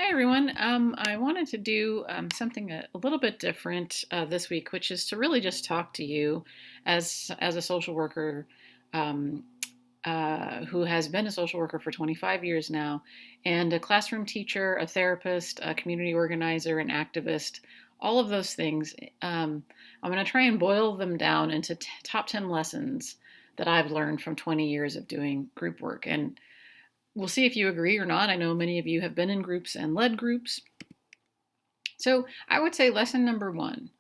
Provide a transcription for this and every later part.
Hi everyone. I wanted to do something a little bit different this week, which is to really just talk to you as a social worker um, who has been a social worker for 25 years now, and a classroom teacher, a therapist, a community organizer, an activist. All of those things. I'm going to try and boil them down into top 10 lessons that I've learned from 20 years of doing group work, and we'll see if you agree or not. I know many of you have been in groups and led groups. So I would say lesson number one,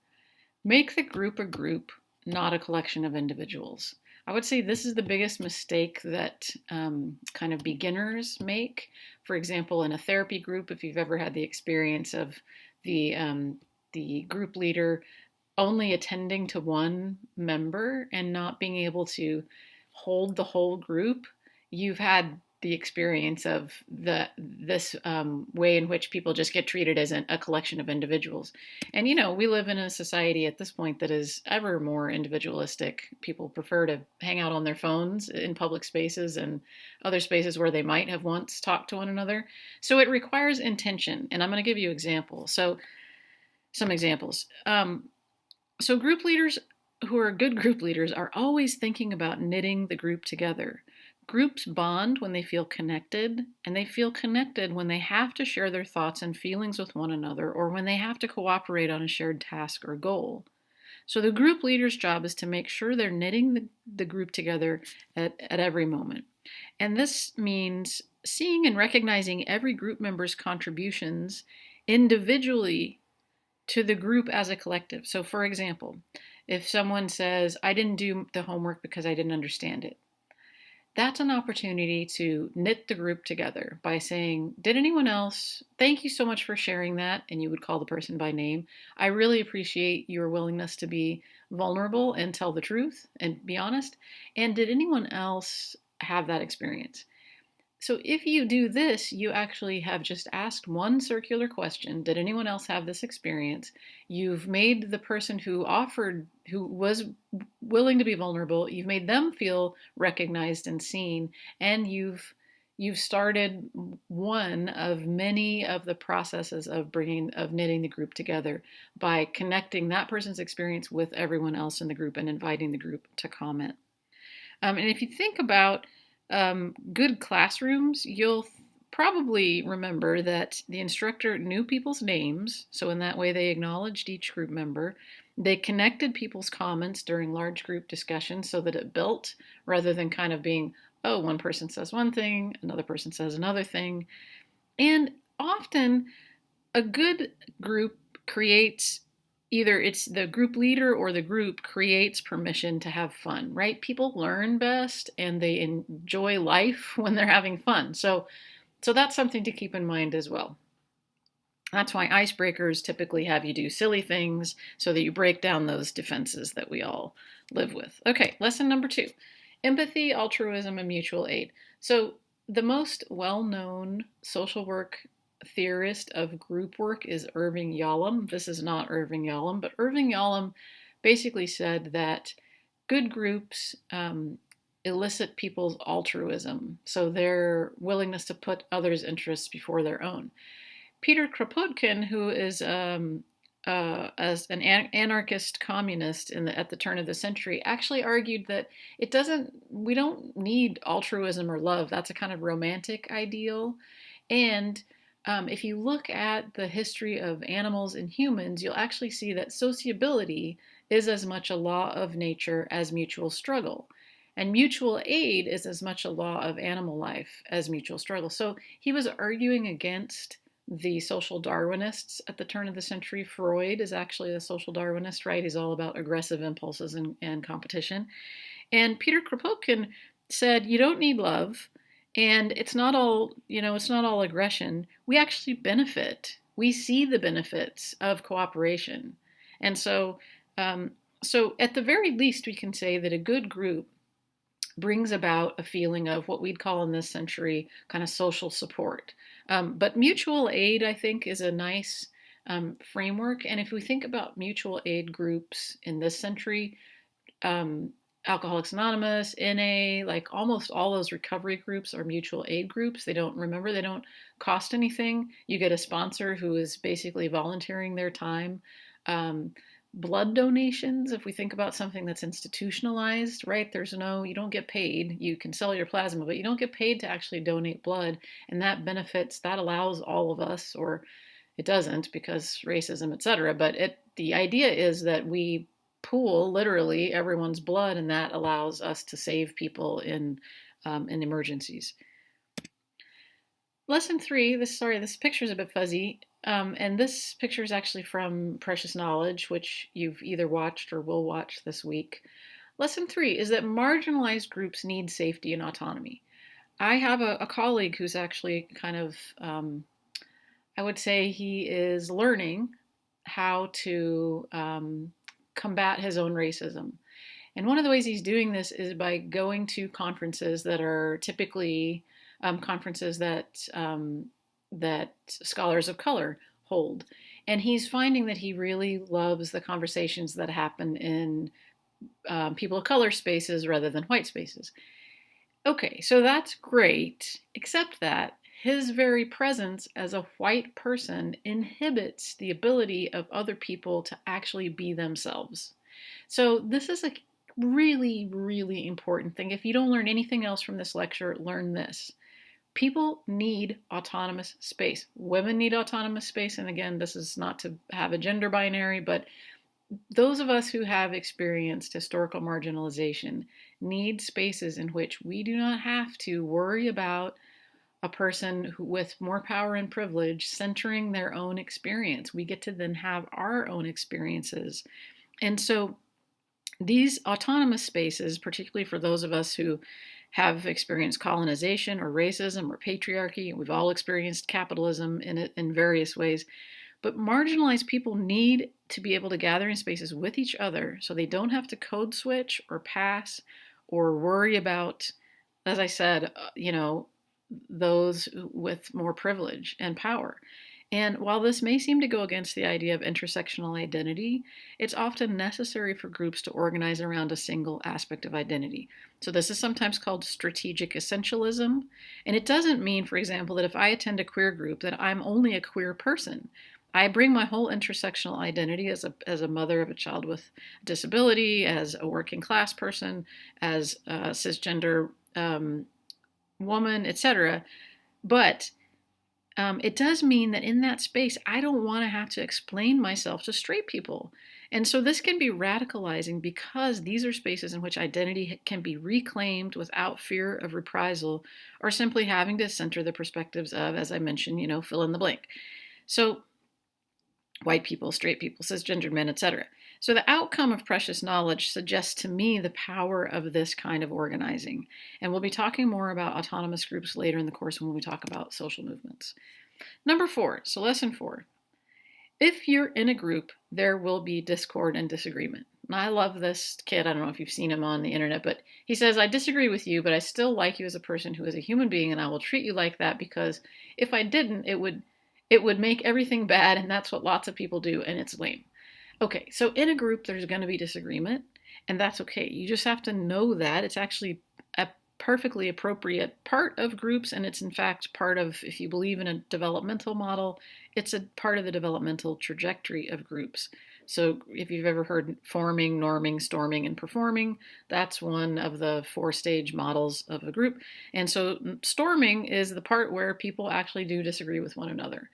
make the group a group, not a collection of individuals. I would say this is the biggest mistake that kind of beginners make. For example, in a therapy group, if you've ever had the experience of the group leader only attending to one member and not being able to hold the whole group, you've had the experience of this way in which people just get treated as a collection of individuals. And we live in a society at this point that is ever more individualistic. People prefer to hang out on their phones in public spaces and other spaces where they might have once talked to one another. So it requires intention, and I'm going to give you examples. So some examples. So group leaders who are good group leaders are always thinking about knitting the group together. Groups bond when they feel connected, and they feel connected when they have to share their thoughts and feelings with one another or when they have to cooperate on a shared task or goal. So the group leader's job is to make sure they're knitting the group together at every moment. And this means seeing and recognizing every group member's contributions individually to the group as a collective. So, for example, if someone says, I didn't do the homework because I didn't understand it, that's an opportunity to knit the group together by saying, did anyone else, thank you so much for sharing that, and you would call the person by name. I really appreciate your willingness to be vulnerable and tell the truth and be honest. And did anyone else have that experience? So if you do this, you actually have just asked one circular question. Did anyone else have this experience? You've made the person who was willing to be vulnerable, you've made them feel recognized and seen, and you've started one of many of the processes of knitting the group together by connecting that person's experience with everyone else in the group and inviting the group to comment. And if you think about good classrooms, you'll probably remember that the instructor knew people's names, so in that way they acknowledged each group member. They connected people's comments during large group discussions so that it built rather than kind of being, oh, one person says one thing, another person says another thing. And often a good group creates either it's the group leader or the group creates permission to have fun, right? People learn best and they enjoy life when they're having fun. So that's something to keep in mind as well. That's why icebreakers typically have you do silly things so that you break down those defenses that we all live with. Okay, lesson number 2, empathy, altruism, and mutual aid. So the most well-known social work theorist of group work is Irving Yalom. This is not Irving Yalom, but Irving Yalom basically said that good groups elicit people's altruism, so their willingness to put others' interests before their own. Peter Kropotkin, who is as an anarchist communist at the turn of the century, actually argued that we don't need altruism or love. That's a kind of romantic ideal. And if you look at the history of animals and humans, you'll actually see that sociability is as much a law of nature as mutual struggle. And mutual aid is as much a law of animal life as mutual struggle. So he was arguing against the social Darwinists at the turn of the century. Freud is actually a social Darwinist, right? He's all about aggressive impulses and competition. And Peter Kropotkin said, you don't need love. And it's not all, it's not all aggression. We actually benefit. We see the benefits of cooperation. And so at the very least, we can say that a good group brings about a feeling of what we'd call in this century kind of social support. But mutual aid, I think, is a nice framework. And if we think about mutual aid groups in this century, Alcoholics Anonymous, NA, like almost all those recovery groups are mutual aid groups. They don't cost anything. You get a sponsor who is basically volunteering their time. Um, Blood donations, if we think about something that's institutionalized, right? You don't get paid. You can sell your plasma, but you don't get paid to actually donate blood. And that allows all of us, or it doesn't because racism, etc. But the idea is that we pool literally everyone's blood, and that allows us to save people in emergencies. Lesson 3. This picture is a bit fuzzy, and this picture is actually from Precious Knowledge, which you've either watched or will watch this week. Lesson 3 is that marginalized groups need safety and autonomy. I have a colleague who's actually kind of I would say he is learning how to combat his own racism. And one of the ways he's doing this is by going to conferences that are typically conferences that scholars of color hold. And he's finding that he really loves the conversations that happen in people of color spaces rather than white spaces. Okay, so that's great, except that his very presence as a white person inhibits the ability of other people to actually be themselves. So this is a really, really important thing. If you don't learn anything else from this lecture, learn this. People need autonomous space. Women need autonomous space. And again, this is not to have a gender binary, but those of us who have experienced historical marginalization need spaces in which we do not have to worry about a person with more power and privilege centering their own experience. We get to then have our own experiences. And so these autonomous spaces, particularly for those of us who have experienced colonization or racism or patriarchy, we've all experienced capitalism in various ways, but marginalized people need to be able to gather in spaces with each other so they don't have to code switch or pass or worry about, as I said, those with more privilege and power. And while this may seem to go against the idea of intersectional identity, it's often necessary for groups to organize around a single aspect of identity. So this is sometimes called strategic essentialism. And it doesn't mean, for example, that if I attend a queer group, that I'm only a queer person. I bring my whole intersectional identity as a mother of a child with disability, as a working class person, as a cisgender woman, etc. But it does mean that in that space, I don't want to have to explain myself to straight people. And so this can be radicalizing because these are spaces in which identity can be reclaimed without fear of reprisal or simply having to center the perspectives of, as I mentioned, fill in the blank. So white people, straight people, cisgendered men, etc. So the outcome of Precious Knowledge suggests to me the power of this kind of organizing. And we'll be talking more about autonomous groups later in the course when we talk about social movements. Number 4, so lesson 4. If you're in a group, there will be discord and disagreement. And I love this kid. I don't know if you've seen him on the internet, but he says, I disagree with you, but I still like you as a person who is a human being, and I will treat you like that because if I didn't, it would make everything bad, and that's what lots of people do, and it's lame. Okay, so in a group, there's going to be disagreement, and that's okay. You just have to know that. It's actually a perfectly appropriate part of groups, and it's in fact part of, if you believe in a developmental model, it's a part of the developmental trajectory of groups. So if you've ever heard forming, norming, storming, and performing, that's one of the 4-stage models of a group. And so storming is the part where people actually do disagree with one another.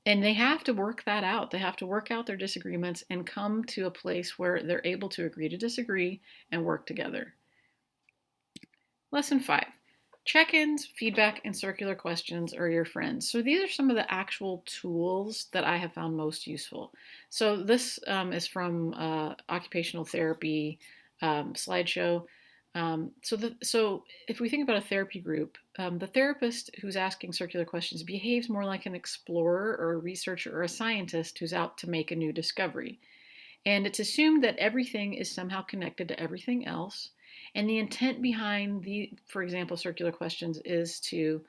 And they have to work that out. They have to work out their disagreements and come to a place where they're able to agree to disagree and work together. Lesson 5. Check-ins, feedback, and circular questions are your friends. So these are some of the actual tools that I have found most useful. So this is from occupational therapy slideshow. So if we think about a therapy group, the therapist who's asking circular questions behaves more like an explorer or a researcher or a scientist who's out to make a new discovery. And it's assumed that everything is somehow connected to everything else. And the intent behind for example, circular questions is to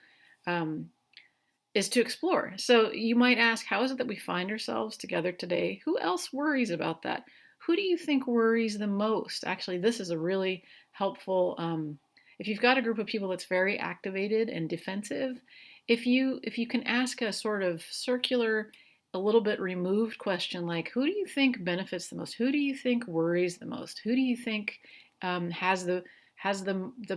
explore. So you might ask, how is it that we find ourselves together today? Who else worries about that? Who do you think worries the most? Actually, this is a really helpful. If you've got a group of people that's very activated and defensive, if you can ask a sort of circular, a little bit removed question like, who do you think benefits the most? Who do you think worries the most? Who do you think has the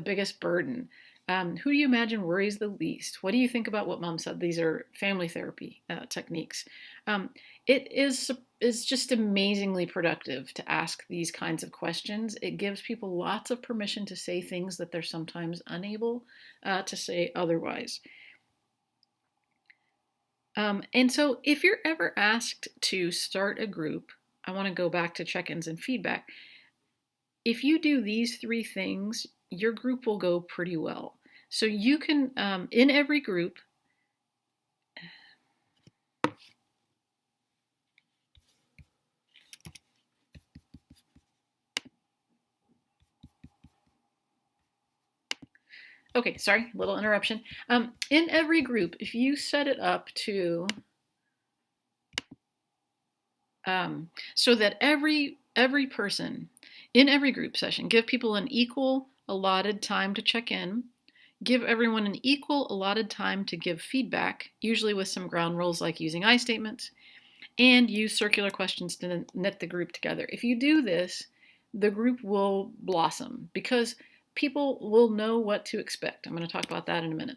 biggest burden? Who do you imagine worries the least? What do you think about what mom said? These are family therapy techniques. Um, it is just amazingly productive to ask these kinds of questions. It gives people lots of permission to say things that they're sometimes unable to say otherwise. And so, if you're ever asked to start a group, I want to go back to check ins and feedback. If you do these three things, your group will go pretty well. So, you can, in every group, okay, sorry, little interruption. In every group, if you set it up to so that every person in every group session give people an equal allotted time to check in, give everyone an equal allotted time to give feedback, usually with some ground rules like using I statements, and use circular questions to knit the group together. If you do this, the group will blossom because people will know what to expect. I'm going to talk about that in a minute.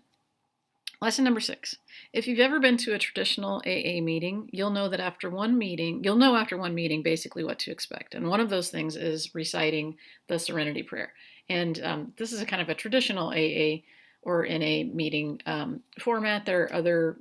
Lesson number 6. If you've ever been to a traditional AA meeting, you'll know after one meeting basically what to expect. And one of those things is reciting the Serenity Prayer. And this is a kind of a traditional AA or NA meeting format. There are other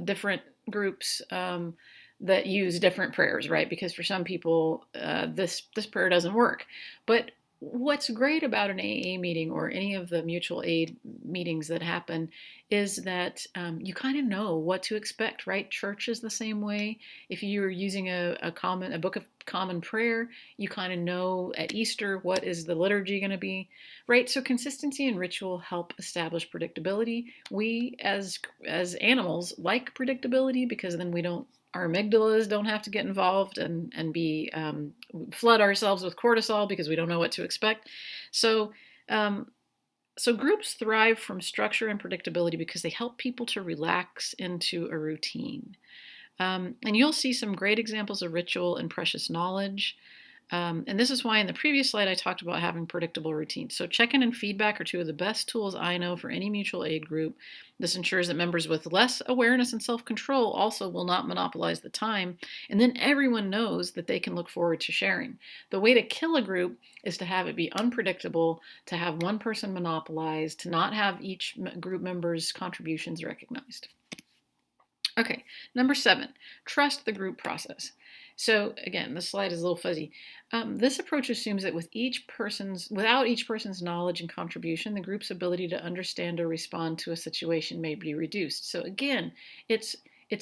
different groups that use different prayers, right? Because for some people, this prayer doesn't work. But what's great about an AA meeting or any of the mutual aid meetings that happen is that you kind of know what to expect, right? Church is the same way. If you're using a book of common prayer, you kind of know at Easter what is the liturgy going to be, right? So consistency and ritual help establish predictability. We as animals like predictability because then our amygdalas don't have to get involved and be flood ourselves with cortisol because we don't know what to expect. So groups thrive from structure and predictability because they help people to relax into a routine. And you'll see some great examples of ritual and precious knowledge. And this is why in the previous slide I talked about having predictable routines. So check-in and feedback are two of the best tools I know for any mutual aid group. This ensures that members with less awareness and self-control also will not monopolize the time, and then everyone knows that they can look forward to sharing. The way to kill a group is to have it be unpredictable, to have one person monopolize, to not have each group member's contributions recognized. Okay, number 7, trust the group process. So again, this slide is a little fuzzy. This approach assumes that without each person's knowledge and contribution, the group's ability to understand or respond to a situation may be reduced. So again, it's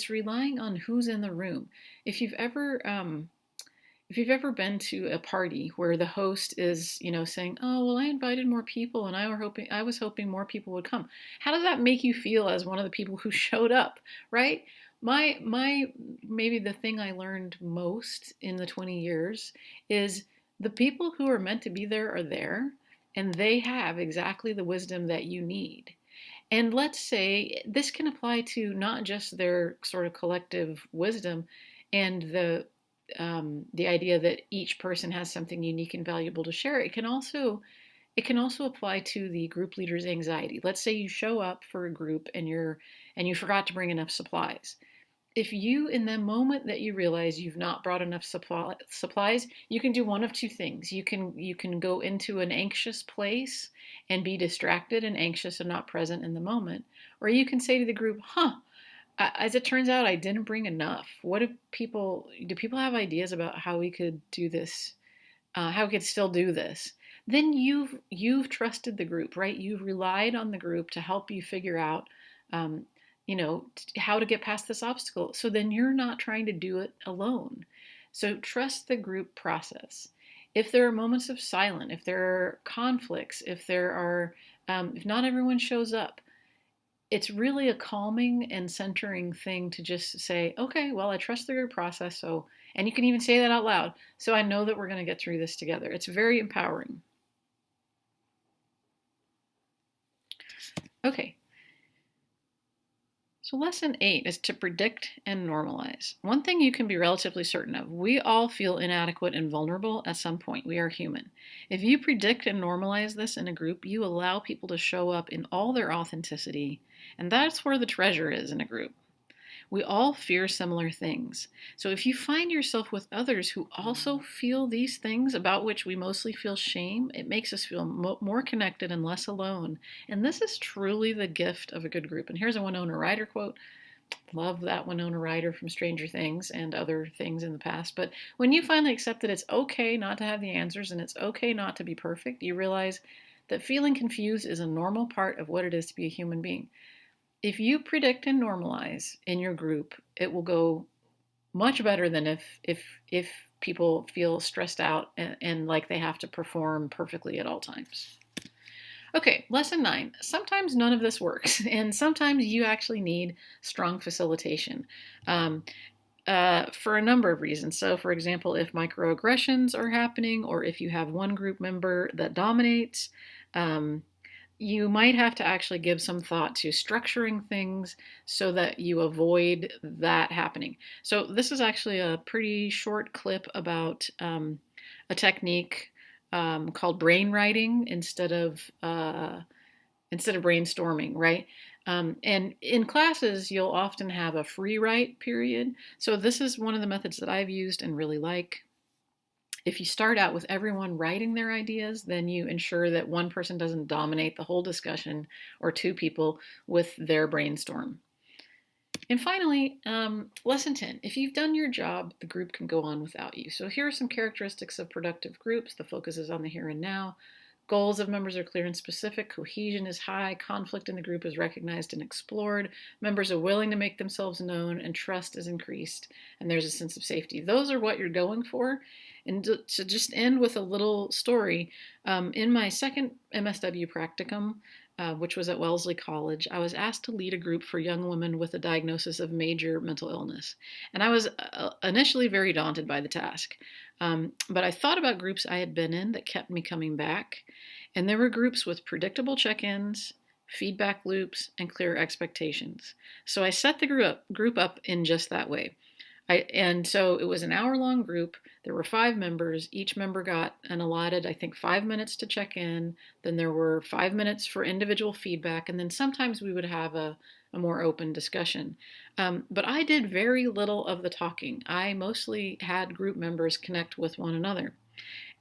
relying on who's in the room. If you've ever been to a party where the host is, saying, "Oh, well, I invited more people, and I was hoping more people would come," how does that make you feel as one of the people who showed up, right? My maybe the thing I learned most in the 20 years is the people who are meant to be there are there, and they have exactly the wisdom that you need. And let's say this can apply to not just their sort of collective wisdom and the idea that each person has something unique and valuable to share. It can also apply to the group leader's anxiety. Let's say you show up for a group and you forgot to bring enough supplies. If you, in the moment that you realize you've not brought enough supplies, you can do one of two things. You can go into an anxious place and be distracted and anxious and not present in the moment, or you can say to the group, as it turns out, I didn't bring enough. Do people have ideas about how we could do this? How we could still do this? Then you've trusted the group, right? You've relied on the group to help you figure out, how to get past this obstacle. So then you're not trying to do it alone. So trust the group process. If there are moments of silence, if there are conflicts, if not everyone shows up, it's really a calming and centering thing to just say, okay, well, I trust the group process. And you can even say that out loud. So I know that we're going to get through this together. It's very empowering. Okay, so lesson 8 is to predict and normalize. One thing you can be relatively certain of, we all feel inadequate and vulnerable at some point. We are human. If you predict and normalize this in a group, you allow people to show up in all their authenticity, and that's where the treasure is in a group. We all fear similar things. So if you find yourself with others who also feel these things about which we mostly feel shame, it makes us feel more connected and less alone. And this is truly the gift of a good group. And here's a Winona Ryder quote. Love that Winona Ryder from Stranger Things and other things in the past. But when you finally accept that it's okay not to have the answers and it's okay not to be perfect, you realize that feeling confused is a normal part of what it is to be a human being. If you predict and normalize in your group, it will go much better than if people feel stressed out and like they have to perform perfectly at all times. Okay, lesson 9. Sometimes none of this works, and sometimes you actually need strong facilitation for a number of reasons. So, for example, if microaggressions are happening, or if you have one group member that dominates, um, you might have to actually give some thought to structuring things so that you avoid that happening. So, this is actually a pretty short clip about a technique called brainwriting instead of brainstorming, right? And in classes, you'll often have a free write period. So, this is one of the methods that I've used and really like. If you start out with everyone writing their ideas, then you ensure that one person doesn't dominate the whole discussion or two people with their brainstorm. And finally, lesson 10. If you've done your job, the group can go on without you. So here are some characteristics of productive groups. The focus is on the here and now. Goals of members are clear and specific. Cohesion is high. Conflict in the group is recognized and explored. Members are willing to make themselves known, and trust is increased. And there's a sense of safety. Those are what you're going for. And to just end with a little story, in my second MSW practicum, which was at Wellesley College, I was asked to lead a group for young women with a diagnosis of major mental illness. And I was initially very daunted by the task. But I thought about groups I had been in that kept me coming back. And there were groups with predictable check ins, feedback loops, and clear expectations. So I set the group up in just that way. And so it was an hour-long group. There were 5 members. Each member got an allotted, I think, 5 minutes to check in. Then there were 5 minutes for individual feedback. And then sometimes we would have a more open discussion. But I did very little of the talking. I mostly had group members connect with one another.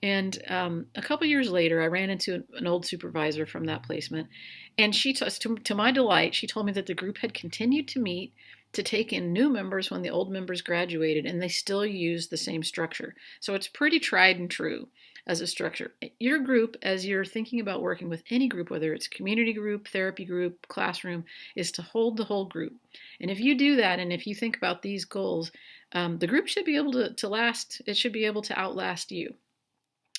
And a couple years later, I ran into an old supervisor from that placement. And to my delight, she told me that the group had continued to meet to take in new members when the old members graduated, and they still use the same structure. So it's pretty tried and true as a structure. Your group, as you're thinking about working with any group, whether it's community group, therapy group, classroom, is to hold the whole group. And if you do that, and if you think about these goals, the group should be able to last, it should be able to outlast you,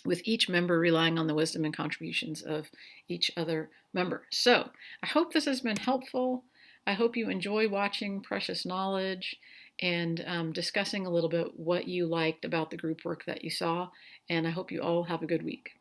with each member relying on the wisdom and contributions of each other member. So I hope this has been helpful. I hope you enjoy watching Precious Knowledge and discussing a little bit what you liked about the group work that you saw. And I hope you all have a good week.